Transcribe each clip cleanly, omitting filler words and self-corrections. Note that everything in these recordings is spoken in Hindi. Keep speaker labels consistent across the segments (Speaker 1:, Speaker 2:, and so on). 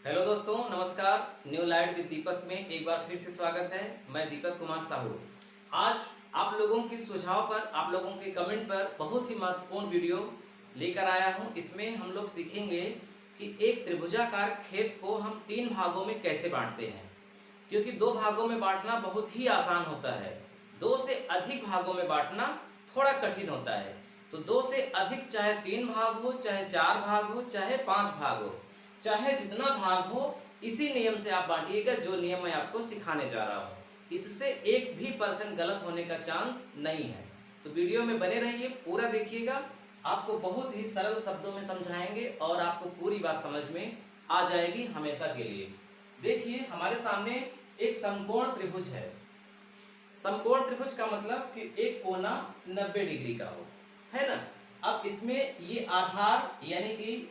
Speaker 1: हेलो दोस्तों, नमस्कार। न्यू लाइट विद दीपक में एक बार फिर से स्वागत है। मैं दीपक कुमार साहू। आज आप लोगों के सुझाव पर, आप लोगों के कमेंट पर बहुत ही महत्वपूर्ण वीडियो लेकर आया हूं। इसमें हम लोग सीखेंगे कि एक त्रिभुजाकार खेत को हम 3 भागों में कैसे बांटते हैं, क्योंकि 2 भागों में बांटना बहुत ही आसान होता है। 2 से अधिक भागों में बांटना थोड़ा कठिन होता है। तो 2 से अधिक, चाहे 3 भाग हो, चाहे 4 भाग हो, चाहे 5 भाग हो, चाहे जितना भाग हो, इसी नियम से आप बांटिएगा जो नियम मैं आपको सिखाने जा रहा हूँ। इससे एक भी % गलत होने का चांस नहीं है। तो वीडियो में बने रहिए, पूरा देखिएगा। आपको बहुत ही सरल शब्दों में समझाएंगे और आपको पूरी बात समझ में आ जाएगी हमेशा के लिए। देखिए, हमारे सामने एक समकोण त्रिभुज है। समकोण त्रिभुज का मतलब कि एक कोना 90 डिग्री का हो, है ना। अब इसमें ये आधार यानी कि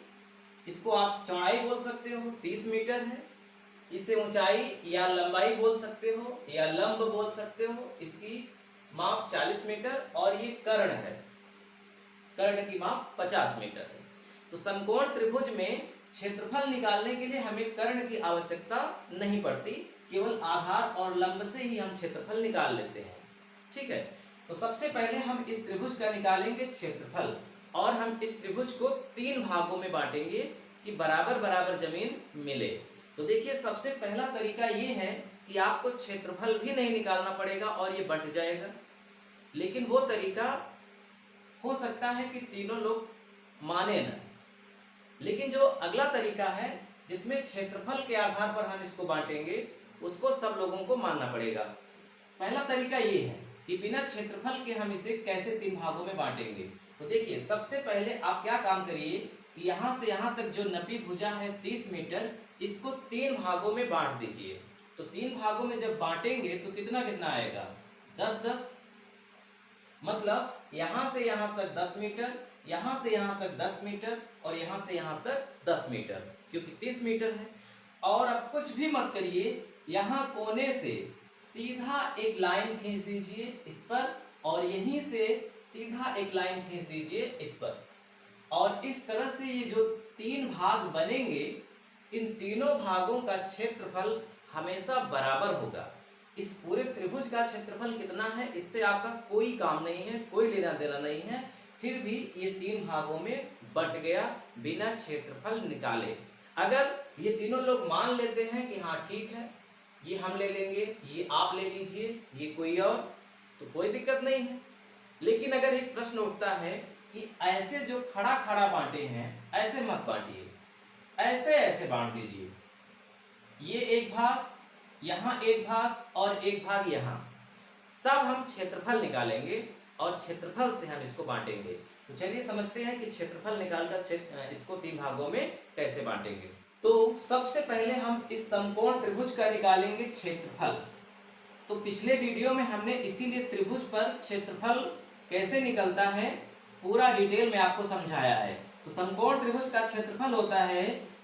Speaker 1: इसको आप चौड़ाई बोल सकते हो, 30 मीटर है। इसे ऊंचाई या लंबाई बोल सकते हो या लंब बोल सकते हो। इसकी माप 40 मीटर और ये कर्ण है, कर्ण की माप 50 मीटर है। तो समकोण त्रिभुज में क्षेत्रफल निकालने के लिए हमें कर्ण की आवश्यकता नहीं पड़ती, केवल आधार और लंब से ही हम क्षेत्रफल निकाल लेते हैं। ठीक है। तो सबसे पहले हम इस त्रिभुज का निकालेंगे क्षेत्रफल, और हम इस त्रिभुज को 3 भागों में बांटेंगे कि बराबर बराबर जमीन मिले। तो देखिए, सबसे पहला तरीका ये है कि आपको क्षेत्रफल भी नहीं निकालना पड़ेगा और ये बंट जाएगा। लेकिन वो तरीका हो सकता है कि तीनों लोग माने न। लेकिन जो अगला तरीका है जिसमें क्षेत्रफल के आधार पर हम इसको बांटेंगे, उसको सब लोगों को मानना पड़ेगा। पहला तरीका ये है कि बिना क्षेत्रफल के हम इसे कैसे 3 भागों में बांटेंगे। तो देखिए, सबसे पहले आप क्या काम करिए कि यहाँ से यहाँ तक जो नपी भुजा है 30 मीटर, इसको 3 भागों में बांट दीजिए। तो 3 भागों में जब बांटेंगे तो कितना कितना आएगा, 10-10। मतलब यहाँ से यहाँ तक 10 मीटर, यहाँ से यहाँ तक 10 मीटर और यहाँ से यहाँ तक 10 मीटर, क्योंकि 30 मीटर है। और अब कुछ भी मत करिए, यहाँ कोने से सीधा एक लाइन खींच दीजिए इस पर, और यहीं से सीधा एक लाइन खींच दीजिए इस पर। और इस तरह से ये जो 3 भाग बनेंगे, इन तीनों भागों का क्षेत्रफल हमेशा बराबर होगा। इस पूरे त्रिभुज का क्षेत्रफल कितना है, इससे आपका कोई काम नहीं है, कोई लेना देना नहीं है। फिर भी ये 3 भागों में बंट गया बिना क्षेत्रफल निकाले। अगर ये तीनों लोग मान लेते हैं कि हाँ ठीक है, ये हम ले लेंगे, ये आप ले लीजिए, ये कोई और, तो कोई दिक्कत नहीं है। लेकिन अगर एक प्रश्न उठता है कि ऐसे जो खड़ा खड़ा बांटे हैं, ऐसे मत बांटिए, ऐसे ऐसे बांट दीजिए। ये एक भाग, यहाँ एक भाग और एक भाग यहाँ, तब हम क्षेत्रफल निकालेंगे और क्षेत्रफल से हम इसको बांटेंगे। तो चलिए समझते हैं कि क्षेत्रफल निकालकर इसको 3 भागों में कैसे बांटेंगे। तो सबसे पहले हम इस समकोण त्रिभुज का निकालेंगे क्षेत्रफल। तो पिछले वीडियो में हमने इसीलिए त्रिभुज पर क्षेत्रफल कैसे निकलता है पूरा डिटेल में आपको समझाया है। तो समकोण त्रिभुज का क्षेत्रफल होता है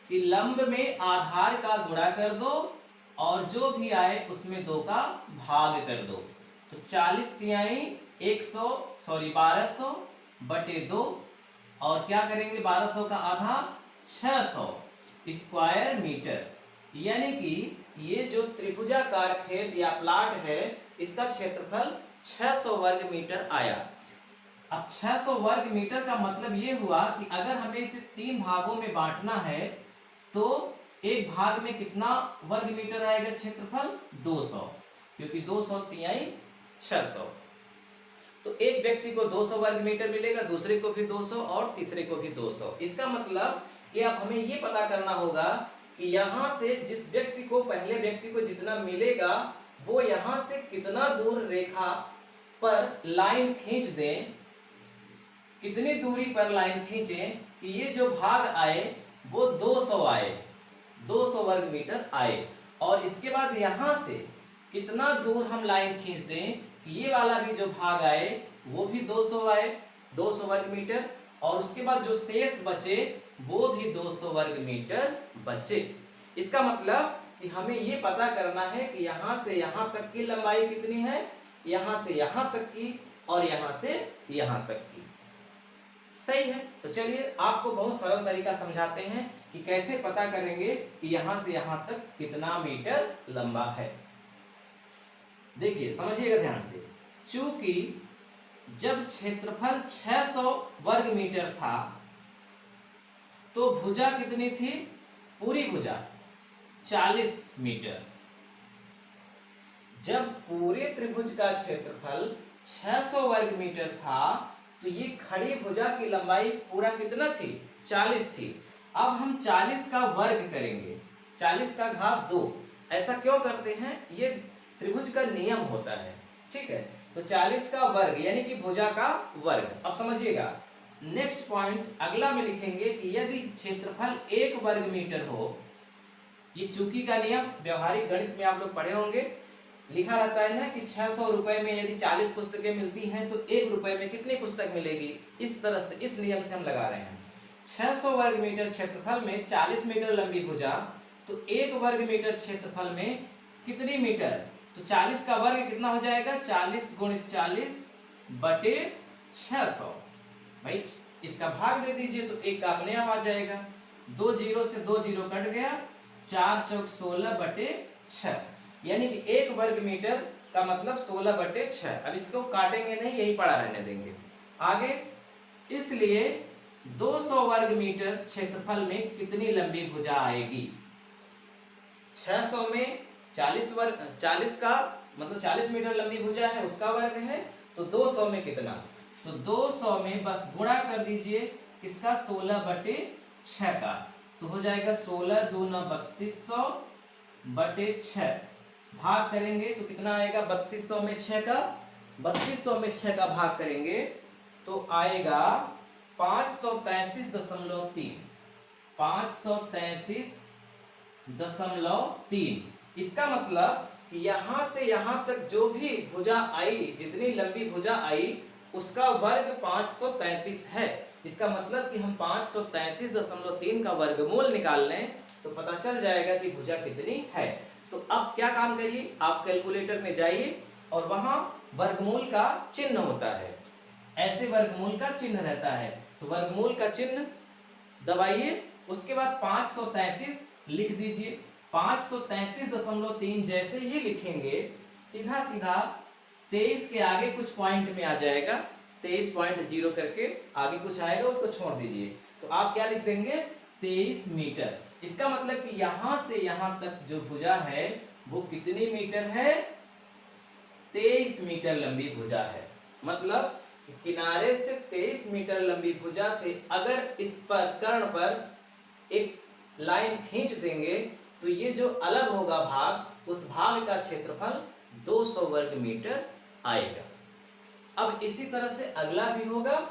Speaker 1: कि लंब में आधार का गुणा कर दो और जो भी आए उसमें 2 का भाग कर दो। तो 1200 बटे 2, और क्या करेंगे, 1200 का आधा 600 स्क्वायर मीटर। यानी कि ये जो त्रिभुजाकार खेत या प्लाट है, इसका क्षेत्रफल 600 वर्ग मीटर आया। अब 600 वर्ग मीटर का मतलब ये हुआ कि अगर हमें इसे 3 भागों में बांटना है तो एक भाग में कितना वर्ग मीटर आएगा क्षेत्रफल, 200, क्योंकि 200 तिहाई 600। तो एक व्यक्ति को 200 वर्ग मीटर मिलेगा, दूसरे को भी 200 और तीसरे को भी 200। इसका मतलब कि अब हमें ये पता करना होगा कि यहाँ से जिस व्यक्ति को, पहले व्यक्ति को जितना मिलेगा, वो यहाँ से कितना दूर रेखा पर लाइन खींच दें, कितनी दूरी पर लाइन खींचें कि ये जो भाग आए वो 200 आए, 200 वर्ग मीटर आए। और इसके बाद यहाँ से कितना दूर हम लाइन खींच दें कि ये वाला भी जो भाग आए वो भी 200 आए, 200 वर्ग मीटर। और उसके बाद जो शेष बचे वो भी 200 वर्ग मीटर बचे। इसका मतलब कि हमें ये पता करना है कि यहाँ से यहाँ तक की लंबाई कितनी है, यहाँ से यहाँ तक की और यहाँ से यहाँ तक की। सही है। तो चलिए आपको बहुत सरल तरीका समझाते हैं कि कैसे पता करेंगे कि यहां से यहां तक कितना मीटर लंबा है। देखिए समझिएगा ध्यान से, चूंकि जब क्षेत्रफल 600 वर्ग मीटर था तो भुजा कितनी थी, पूरी भुजा 40 मीटर। जब पूरे त्रिभुज का क्षेत्रफल 600 वर्ग मीटर था तो ये खड़ी भुजा की लंबाई पूरा कितना थी, 40 थी। अब हम 40 का वर्ग करेंगे, 40 का घात 2। ऐसा क्यों करते हैं, ये त्रिभुज का नियम होता है, ठीक है। तो 40 का वर्ग यानी कि भुजा का वर्ग। अब समझिएगा नेक्स्ट पॉइंट अगला में लिखेंगे कि यदि क्षेत्रफल 1 वर्ग मीटर हो, ये चूकी का नियम व्यवहारिक गणित में आप लोग पढ़े होंगे, लिखा रहता है ना कि 600 रुपए में यदि 40 पुस्तकें मिलती हैं तो 1 रुपए में कितनी पुस्तक मिलेगी। इस तरह से इस नियम से हम लगा रहे हैं 600 वर्ग मीटर क्षेत्रफल में 40 मीटर लंबी भुजा, तो 1 वर्ग मीटर क्षेत्रफल में कितनी मीटर, तो 40 का वर्ग कितना हो जाएगा, 40 गुणित 40 बटे 600। भाई इसका भाग दे दीजिए तो 1 का अपने आप आ जाएगा, 2 जीरो से 2 जीरो कट गया, 4 चौक 16 बटे 6, यानी कि 1 वर्ग मीटर का मतलब 16 बटे 6। अब इसको काटेंगे नहीं, यही पड़ा रहने देंगे आगे। इसलिए 200 वर्ग मीटर क्षेत्रफल में कितनी लंबी भुजा आएगी, 600 में 40 का मतलब 40 मीटर लंबी भुजा है उसका वर्ग है, तो 200 में कितना, तो 200 में बस गुणा कर दीजिए किसका, 16 बटे 6 का, तो हो जाएगा 16 दूना 3200 बटे 6, भाग करेंगे तो कितना आएगा, 3200 में 6 का, 3200 में 6 का भाग करेंगे तो आएगा 533.3, 533.3। इसका मतलब कि यहां से यहां तक जो भी भुजा आई, जितनी लंबी भुजा आई उसका वर्ग 533 है। इसका मतलब कि हम 533.3 का वर्गमूल निकाल लें तो पता चल जाएगा कि भुजा कितनी है। तो अब क्या काम करिए, आप कैलकुलेटर में जाइए और वहां वर्गमूल का चिन्ह होता है, ऐसे वर्गमूल का चिन्ह रहता है, तो वर्गमूल का चिन्ह दबाइए, उसके बाद 533 लिख दीजिए। 533.3 जैसे ही लिखेंगे सीधा सीधा 23 के आगे कुछ पॉइंट में आ जाएगा, 23.0 करके आगे कुछ आएगा उसको छोड़ दीजिए, तो आप क्या लिख देंगे, 23 मीटर। इसका मतलब कि यहां से यहां तक जो भुजा है वो कितनी मीटर है, 23 मीटर लंबी भुजा है। मतलब किनारे से 23 मीटर लंबी भुजा से अगर इस पर कर्ण पर एक लाइन खींच देंगे तो ये जो अलग होगा भाग, उस भाग का क्षेत्रफल 200 वर्ग मीटर आएगा। अब इसी तरह से अगला भी होगा,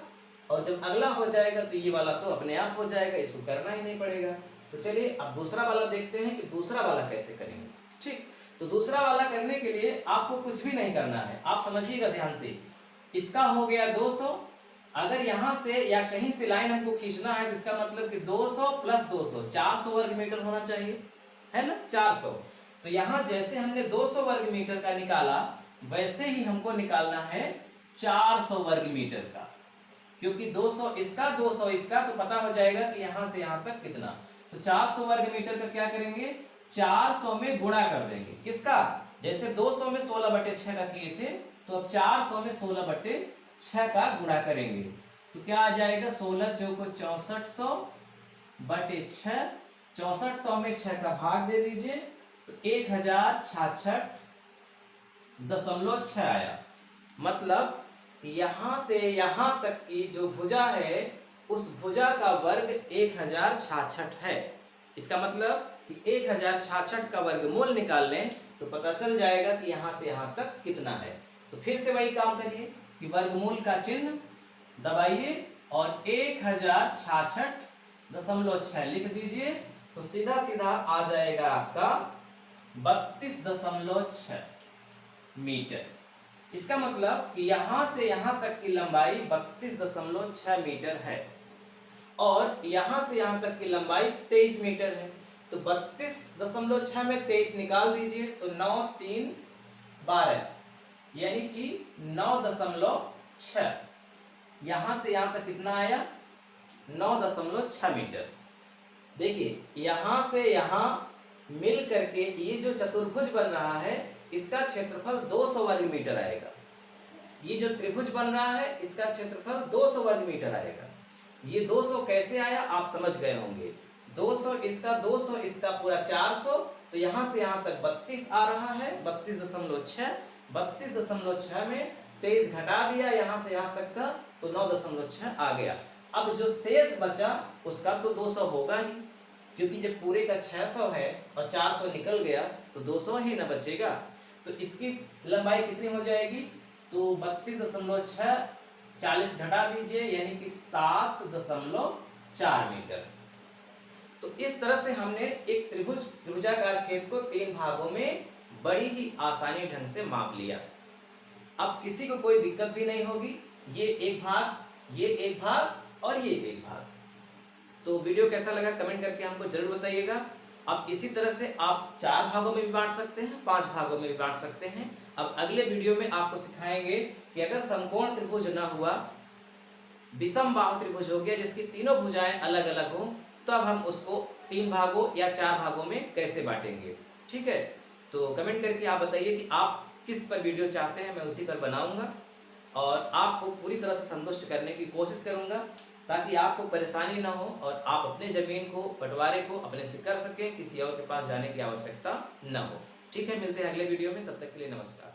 Speaker 1: और जब अगला हो जाएगा तो ये वाला तो अपने आप हो जाएगा, इसको करना ही नहीं पड़ेगा। तो चलिए अब दूसरा वाला देखते हैं कि दूसरा वाला कैसे करेंगे। ठीक, तो दूसरा वाला करने के लिए आपको कुछ भी नहीं करना है, आप समझिएगा ध्यान से। इसका हो गया 200, अगर यहां से या कहीं से लाइन हमको खींचना है तो इसका मतलब कि 200 प्लस 200 400 वर्ग मीटर होना चाहिए, है ना, 400। तो यहां जैसे हमने 200 वर्ग मीटर का निकाला वैसे ही हमको निकालना है 400 वर्ग मीटर का, क्योंकि 200 इसका 200 इसका, तो पता हो जाएगा कि यहां से यहां तक कितना। तो 400 वर्ग मीटर का क्या करेंगे, 400 में गुणा कर देंगे, किसका, जैसे 200 में 16 बटे 6 का किए थे, तो अब 400 में 16 बटे 6 का गुणा करेंगे तो क्या आ जाएगा, 16 चौको 6400 बटे 6, 6400 में 6 का भाग दे दीजिए तो 1066.6 आया। मतलब यहां से यहां तक की जो भुजा है उस भुजा का वर्ग 1066 है। इसका मतलब कि 1066 का वर्गमूल निकाल लें तो पता चल जाएगा कि यहां से यहां तक कितना है। तो फिर से वही काम करिए कि वर्गमूल का चिन्ह दबाइए और 1066.6 लिख दीजिए, तो सीधा सीधा आ जाएगा आपका 32.6 मीटर। इसका मतलब कि यहां से यहां तक की लंबाई 32.6 मीटर है और यहां से यहां तक की लंबाई 23 मीटर है। तो 32.6 में 23 निकाल दीजिए तो 9 3 12 यानी कि 9.6। यहां से यहां तक कितना आया 9.6 मीटर। देखिए यहाँ से यहाँ मिल करके ये जो चतुर्भुज बन रहा है इसका क्षेत्रफल 200 वर्ग मीटर आएगा। ये जो त्रिभुज बन रहा है इसका क्षेत्रफल 200 वर्ग मीटर आएगा। ये 200 कैसे आया आप समझ गए होंगे। 200 इसका पूरा 400, तो यहाँ से यहाँ तक 32 आ रहा है, 32.6 में 23 घटा दिया यहाँ से यहाँ तक का, तो 9.6 आ गया। अब जो शेष बचा उसका तो 200 होगा ही, क्योंकि जब पूरे का 600 है और 400 निकल गया तो 200 ही ना बचेगा। तो इसकी लंबाई कितनी हो जाएगी, तो 32.6 40 घटा दीजिए यानी कि 7.4 मीटर। तो इस तरह से हमने एक त्रिभुजाकार खेत को 3 भागों में बड़ी ही आसानी ढंग से माप लिया। अब किसी को कोई दिक्कत भी नहीं होगी। ये एक भाग, ये एक भाग और ये एक भाग। तो वीडियो कैसा लगा कमेंट करके हमको जरूर बताइएगा। अब इसी तरह से आप 4 भागों में भी बांट सकते हैं, 5 भागों में भी बांट सकते हैं। अब अगले वीडियो में आपको सिखाएंगे कि अगर समकोण त्रिभुज ना हुआ, विषम बाहु त्रिभुज हो गया जिसकी तीनों भुजाएं अलग अलग हो, तो अब हम उसको 3 भागों या 4 भागों में कैसे बांटेंगे। ठीक है, तो कमेंट करके आप बताइए कि आप किस पर वीडियो चाहते हैं, मैं उसी पर बनाऊंगा और आपको पूरी तरह से संतुष्ट करने की कोशिश करूंगा, ताकि आपको परेशानी ना हो और आप अपने जमीन को, बंटवारे को अपने से कर सकें, किसी और के पास जाने की आवश्यकता न हो। ठीक है, मिलते हैं अगले वीडियो में, तब तक के लिए नमस्कार।